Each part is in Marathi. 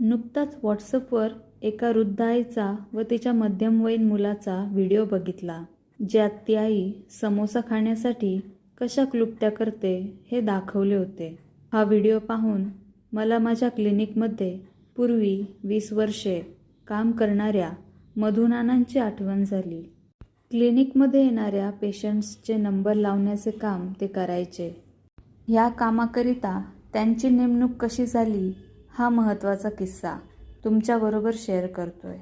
नुकताच व्हॉट्सअपवर एका वृद्ध आईचा व तिच्या मध्यमवयीन मुलाचा व्हिडिओ बघितला, ज्यात ती आई समोसा खाण्यासाठी कशा क्लुप्त्या करते हे दाखवले होते. हा व्हिडिओ पाहून मला माझ्या क्लिनिकमध्ये पूर्वी 20 वर्षे काम करणाऱ्या मधुनानांची आठवण झाली. क्लिनिकमध्ये येणाऱ्या पेशंट्सचे नंबर लावण्याचे काम ते करायचे. ह्या कामाकरिता त्यांची नेमणूक कशी झाली हा महत्त्वाचा किस्सा तुमच्याबरोबर शेअर करतोय.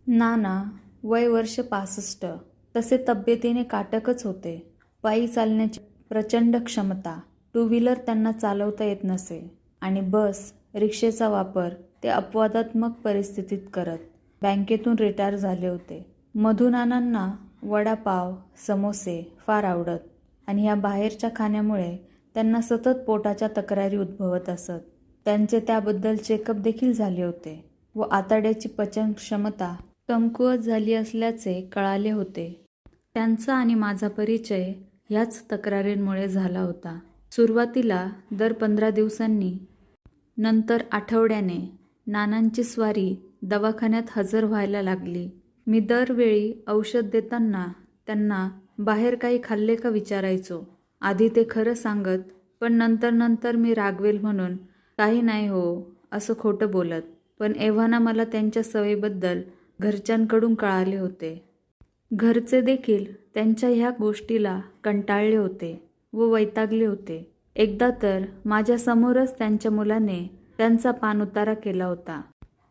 नाना वय वर्ष 65, तसे तब्येतीने काटकच होते. पायी चालण्याची प्रचंड क्षमता, टू व्हीलर त्यांना चालवता येत नसे आणि बस रिक्षेचा वापर ते अपवादात्मक परिस्थितीत करत बँकेतून रिटायर झाले होते. मधुनानांना वडापाव, समोसे फार आवडत आणि ह्या बाहेरच्या खाण्यामुळे त्यांना सतत पोटाच्या तक्रारी उद्भवत असत. त्यांचे त्याबद्दल चेकअप देखील झाले होते व आतड्याची पचन क्षमता कमकुवत झाली असल्याचे कळाले होते. त्यांचा आणि माझा परिचय ह्याच तक्रारींमुळे झाला होता. सुरुवातीला दर 15 दिवसांनी, नंतर आठवड्याने नानांची स्वारी दवाखान्यात हजर व्हायला लागली. मी दरवेळी औषध देताना त्यांना बाहेर काही खाल्ले का विचारायचो. आधी ते खरं सांगत, पण नंतर मी रागवेल म्हणून काही नाही हो असं खोटं बोलत. पण एव्हाना मला त्यांच्या सवयीबद्दल घरच्यांकडून कळाले होते. घरचे देखील त्यांच्या ह्या गोष्टीला कंटाळले होते व वैतागले होते. एकदा तर माझ्यासमोरच त्यांच्या मुलाने त्यांचा पाणउतारा केला होता.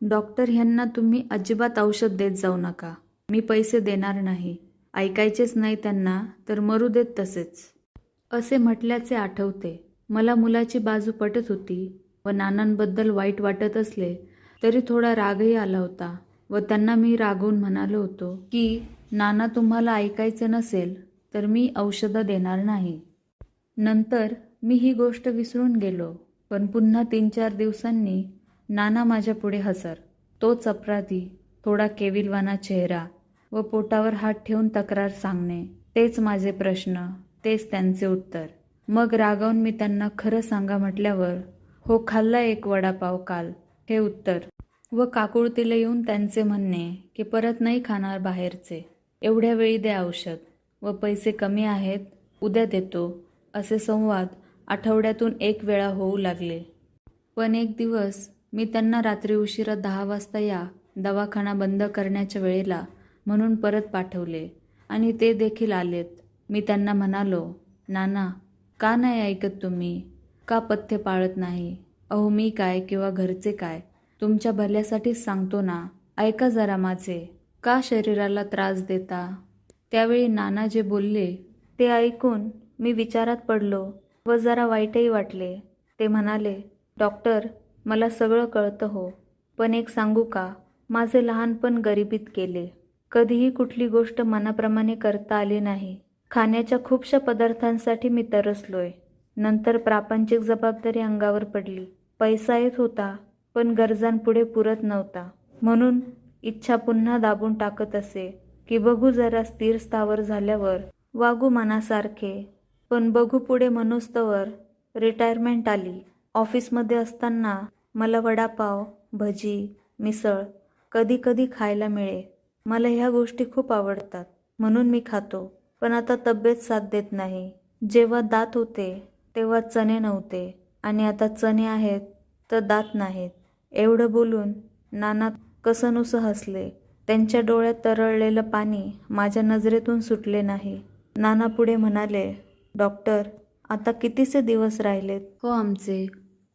डॉक्टर ह्यांना तुम्ही अजिबात औषध देत जाऊ नका, मी पैसे देणार नाही. ऐकायचेच नाही त्यांना तर मरू देत तसेच, असे म्हटल्याचे आठवते. मला मुलाची बाजू पटत होती व नानांबद्दल वाईट वाटत असले तरी थोडा रागही आला होता व त्यांना मी रागवून म्हणालो होतो की नाना, तुम्हाला ऐकायचे नसेल तर मी औषधं देणार नाही. नंतर मी ही गोष्ट विसरून गेलो. पण पुन्हा 3-4 दिवसांनी नाना माझ्या पुढे हजर. तोच अपराधी, थोडा केविलवाना चेहरा व पोटावर हात ठेवून तक्रार सांगणे. तेच माझे प्रश्न, तेच त्यांचे उत्तर. मग रागावून मी त्यांना खरं सांगा म्हटल्यावर, हो खाल्ला एक वडापाव काल, हे उत्तर. व काकुळतीला येऊन त्यांचे म्हणणे की परत नाही खाणार बाहेरचे, एवढ्या वेळी दे औषध व पैसे कमी आहेत, उद्या देतो, असे संवाद आठवड्यातून 1 वेळा होऊ लागले. पण एक दिवस मी त्यांना रात्री उशिरा 10 वाजता या दवाखाना बंद करण्याच्या वेळेला म्हणून परत पाठवले आणि ते देखील आलेत. मी त्यांना म्हणालो, नाना का नाही ऐकत तुम्ही, का पथ्य पाळत नाही? अहो मी काय किंवा घरचे काय, तुमच्या भल्यासाठीच सांगतो ना, ऐका जरा माझे, का शरीराला त्रास देता? त्यावेळी नाना जे बोलले ते ऐकून मी विचारात पडलो व जरा वाईटही वाटले. ते म्हणाले, डॉक्टर मला सगळं कळतं हो, पण एक सांगू का, माझे लहानपण गरिबीत गेले. कधीही कुठली गोष्ट मनाप्रमाणे करता आली नाही. खाण्याच्या खूपशा पदार्थांसाठी मी तरसलोय. नंतर प्रापंचिक जबाबदारी अंगावर पडली. पैसा येत होता पण गरजांपुढे पुरत नव्हता. म्हणून इच्छा पुन्हा दाबून टाकत असे की बघू जरा स्थिर स्थावर झाल्यावर वागू मनासारखे. पण बघू पुढे मनोस्तवर रिटायरमेंट आली. ऑफिसमध्ये असताना मला वडापाव, भजी, मिसळ कधी कधी खायला मिळे. मला ह्या गोष्टी खूप आवडतात म्हणून मी खातो. पण आता तब्येत साथ देत नाही. जेव्हा दात होते तेव्हा चणे नव्हते आणि आता चणे आहेत तर दात नाहीत. एवढं बोलून नाना कसनुसं हसले. त्यांच्या डोळ्यात तरळलेलं पाणी माझ्या नजरेतून सुटले नाही. नाना पुढे म्हणाले, डॉक्टर आता कितीसे दिवस राहिलेत हो आमचे?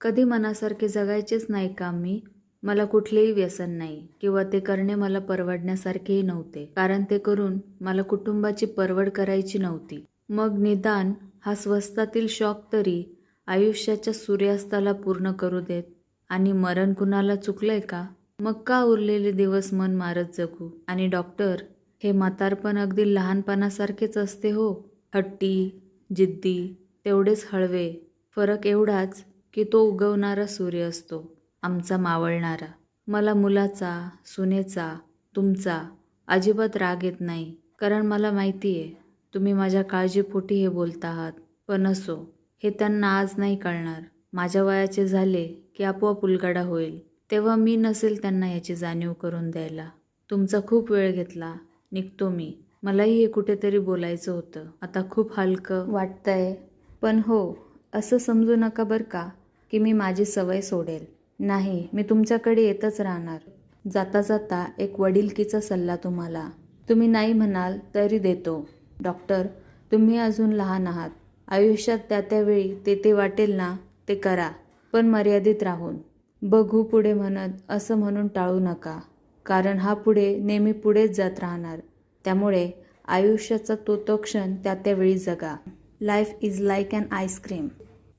कधी मनासारखे जगायचेच नाही का मी? मला कुठलेही व्यसन नाही किंवा ते करणे मला परवडण्यासारखेही नव्हते, कारण ते करून मला कुटुंबाची परवड करायची नव्हती. मग निदान हा स्वस्तातील शॉक तरी आयुष्याच्या सूर्यास्ताला पूर्ण करू देत. आणि मरण कुणाला चुकलंय का? मग का उरलेले दिवस मन मारत जगू? आणि डॉक्टर, हे म्हातारपण अगदी लहानपणासारखेच असते हो, हट्टी, जिद्दी, तेवढेच हळवे. फरक एवढाच की तो उगवणारा सूर्य असतो, आमचा मावळणारा. मला मुलाचा, सुनेचा, तुमचा अजिबात राग येत नाही, कारण मला माहिती आहे तुम्ही माझ्या काळजीपोटी हे बोलत आहात. पण असो, हे त्यांना आज नाही कळणार. माझ्या वयाचे झाले की आपोआप उलगडा होईल. तेव्हा मी नसेल त्यांना याची जाणीव करून द्यायला. तुमचा खूप वेळ घेतला. निघतो मी. मलाही हे कुठेतरी बोलायचं होतं. आता खूप हलकं वाटतंय. पण हो, असं समजू नका बरं का की मी माझी सवय सोडेल. नाही, मी तुमच्याकडे येतच राहणार. जाता जाता एक वडिलकीचा सल्ला तुम्हाला. तुम्ही नाही म्हणाल तरी देतो. डॉक्टर, तुम्ही अजून लहान आहात. आयुष्यात त्या त्यावेळी ते वाटेल ना ते करा, पण मर्यादित राहून. बघू पुढे म्हणत असं म्हणून टाळू नका, कारण हा पुढे नेहमी पुढेच जात राहणार. त्यामुळे आयुष्याचा तो क्षण त्या त्यावेळी जगा. Life is like an ice cream,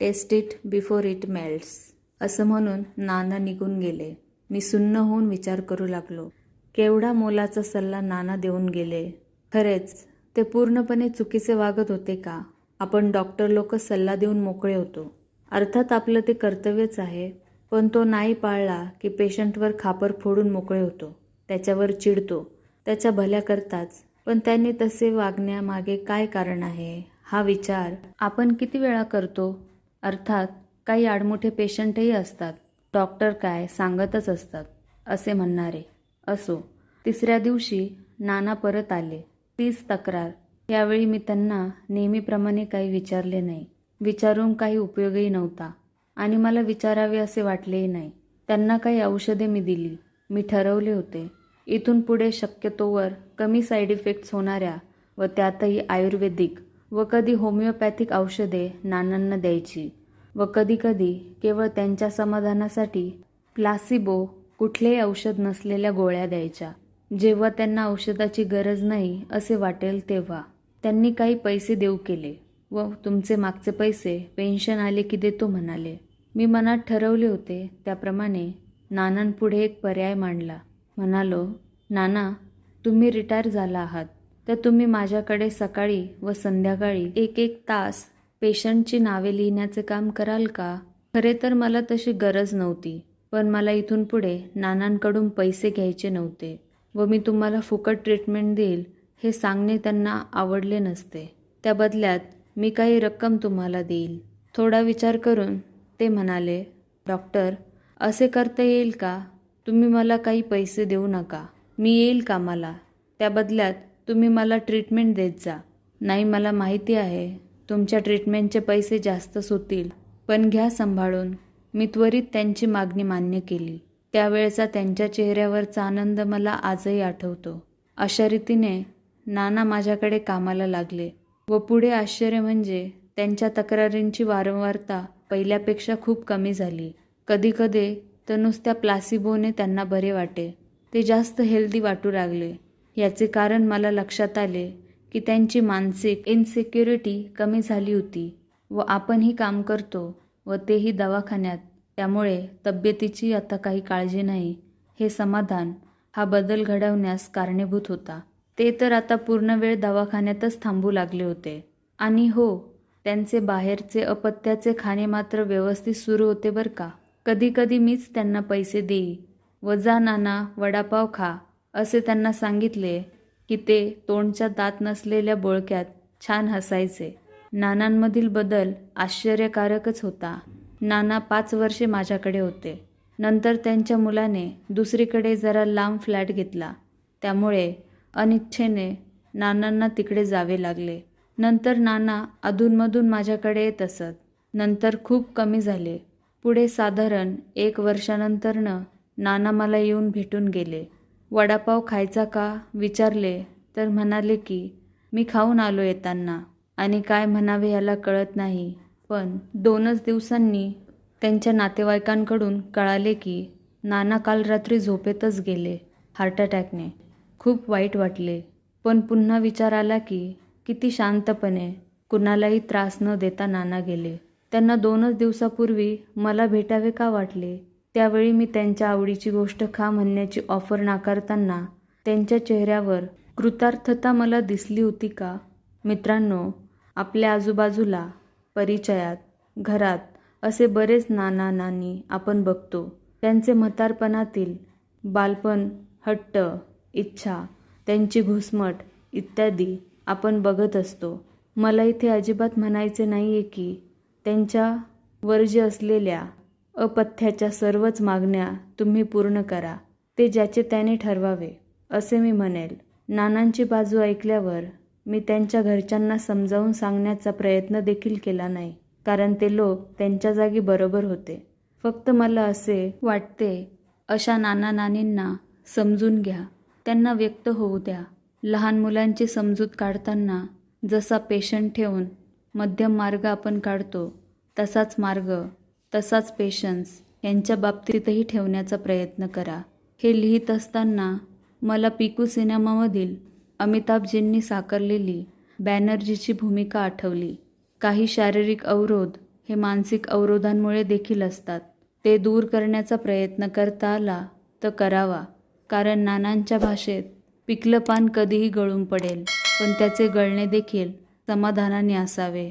taste it before it melts, असं म्हणून नाना निघून गेले. मी सुन्न होऊन विचार करू लागलो. केवढा मोलाचा सल्ला नाना देऊन गेले. खरेच ते पूर्णपणे चुकीचे वागत होते का? आपण डॉक्टर लोक सल्ला देऊन मोकळे होतो. अर्थात आपलं ते कर्तव्यच आहे, पण तो नाही पाळला की पेशंटवर खापर फोडून मोकळे होतो, त्याच्यावर चिडतो. त्याच्या भल्या करताच, पण त्यांनी तसे वागण्यामागे काय कारण आहे हा विचार आपण किती वेळा करतो? अर्थात काही आडमुठे पेशंटही असतात, डॉक्टर काय सांगतच असतात असे म्हणणारे. असो, तिसऱ्या दिवशी नाना परत आले. तीच तक्रार. यावेळी मी त्यांना नेहमीप्रमाणे काही विचारले नाही. विचारून काही उपयोगही नव्हता आणि मला विचारावे असे वाटलेही नाही. त्यांना काही औषधे मी दिली. मी ठरवले होते इथून पुढे शक्यतोवर कमी साईड इफेक्ट्स होणाऱ्या व त्यातही आयुर्वेदिक व कधी होमिओपॅथिक औषधे नानांना द्यायची व कधीकधी केवळ त्यांच्या समाधानासाठी प्लासिबो, कुठलेही औषध नसलेल्या गोळ्या द्यायच्या, जेव्हा त्यांना औषधाची गरज नाही असे वाटेल तेव्हा. त्यांनी काही पैसे देऊ केले व तुमचे मागचे पैसे पेन्शन आले की देतो म्हणाले. मी मनात ठरवले होते त्याप्रमाणे नानांपुढे एक पर्याय मांडला. म्हणालो, नाना, तुम्ही रिटायर झाला आहात तर तुम्ही माझ्याकडे सकाळी व संध्याकाळी 1-1 तास पेशंटची नावे लिहिण्याचे काम कराल का? खरे तर मला तशी गरज नव्हती, पण मला इथून पुढे नानांकडून पैसे घ्यायचे नव्हते व मी तुम्हाला फुकट ट्रीटमेंट देईल हे सांगणे त्यांना आवडले नसते. त्या बदल्यात मी काही रक्कम तुम्हाला देईल. थोडा विचार करून ते म्हणाले, डॉक्टर, असे करता येईल का? तुम्ही मला काही पैसे देऊ नका. मी येईल कामाला. त्या बदल्यात तुम्ही मला ट्रीटमेंट देत जा. नाही, मला माहिती आहे तुमच्या ट्रीटमेंटचे पैसे जास्तच होतील, पण घ्या सांभाळून. मी त्वरित त्यांची मागणी मान्य केली. त्यावेळचा त्यांच्या चेहऱ्यावरचा आनंद मला आजही आठवतो. अशा रीतीने नाना माझ्याकडे कामाला लागले व पुढे आश्चर्य म्हणजे त्यांच्या तक्रारींची वारंवारता पहिल्यापेक्षा खूप कमी झाली. कधीकधी तर नुसत्या प्लासिबोने त्यांना बरे वाटे. ते जास्त हेल्दी वाटू लागले. याचे कारण मला लक्षात आले की त्यांची मानसिक इन्सिक्युरिटी कमी झाली होती व आपणही काम करतो व तेही दवाखान्यात, त्यामुळे तब्येतीची आता काही काळजी नाही हे समाधान हा बदल घडवण्यास कारणीभूत होता. ते तर आता पूर्ण वेळ दवाखान्यातच थांबू लागले होते. आणि हो, त्यांचे बाहेरचे अपत्याचे खाणे मात्र व्यवस्थित सुरू होते बरं का. कधी कधी मीच त्यांना पैसे देई व जा नाना वडापाव खा असे त्यांना सांगितले की ते तोंडच्या दात नसलेल्या बोळक्यात छान हसायचे. नानांमधील बदल आश्चर्यकारकच होता. नाना 5 वर्षे माझ्याकडे होते. नंतर त्यांच्या मुलाने दुसरीकडे जरा लांब फ्लॅट घेतला, त्यामुळे अनिच्छेने नानांना तिकडे जावे लागले. नंतर नाना अधूनमधून माझ्याकडे येत असत. नंतर खूप कमी झाले. पुढे साधारण 1 वर्षानंतरनं नाना मला येऊन भेटून गेले. वडापाव खायचा का विचारले तर म्हणाले की मी खाऊन आलो येताना, आणि काय म्हणावे याला कळत नाही. पण 2च दिवसांनी त्यांच्या नातेवाईकांकडून कळाले की नाना काल रात्री झोपेतच गेले हार्ट अटॅकने. खूप वाईट वाटले, पण पुन्हा विचार आला की किती शांतपणे कुणालाही त्रास न देता नाना गेले. त्यांना 2च दिवसापूर्वी मला भेटावे का वाटले? त्यावेळी मी त्यांच्या आवडीची गोष्ट खा म्हणण्याची ऑफर नाकारताना त्यांच्या चेहऱ्यावर कृतार्थता मला दिसली होती का? मित्रांनो, आपल्या आजूबाजूला, परिचयात, घरात असे बरेच नाना नानी आपण बघतो. त्यांचे म्हातारपणातील बालपण, हट्ट, इच्छा, त्यांची घुसमट इत्यादी आपण बघत असतो. मला इथे अजिबात म्हणायचे नाही आहे की त्यांच्या वर्ज्य असलेल्या अपथ्याच्या सर्वच मागण्या तुम्ही पूर्ण करा, ते ज्याचे त्याने ठरवावे असे मी म्हणेल. नानांची बाजू ऐकल्यावर मी त्यांच्या घरच्यांना समजावून सांगण्याचा प्रयत्न देखील केला नाही, कारण ते लोक त्यांच्या जागी बरोबर होते. फक्त मला असे वाटते, अशा नाना नानींना समजून घ्या, त्यांना व्यक्त होऊ द्या. लहान मुलांची समजूत काढताना जसा पेशंट ठेवून मध्यम मार्ग आपण काढतो, तसाच मार्ग, तसाच पेशन्स यांच्या बाबतीतही ठेवण्याचा प्रयत्न करा. हे लिहित असताना मला पिकू सिनेमामधील अमिताभजींनी साकारलेली बॅनर्जीची भूमिका आठवली. काही शारीरिक अवरोध हे मानसिक अवरोधांमुळे देखील असतात. ते दूर करण्याचा प्रयत्न करता आला तर करावा, कारण नानांच्या भाषेत पिकलं पान कधीही गळून पडेल, पण त्याचे गळणे देखील समाधानाने असावे.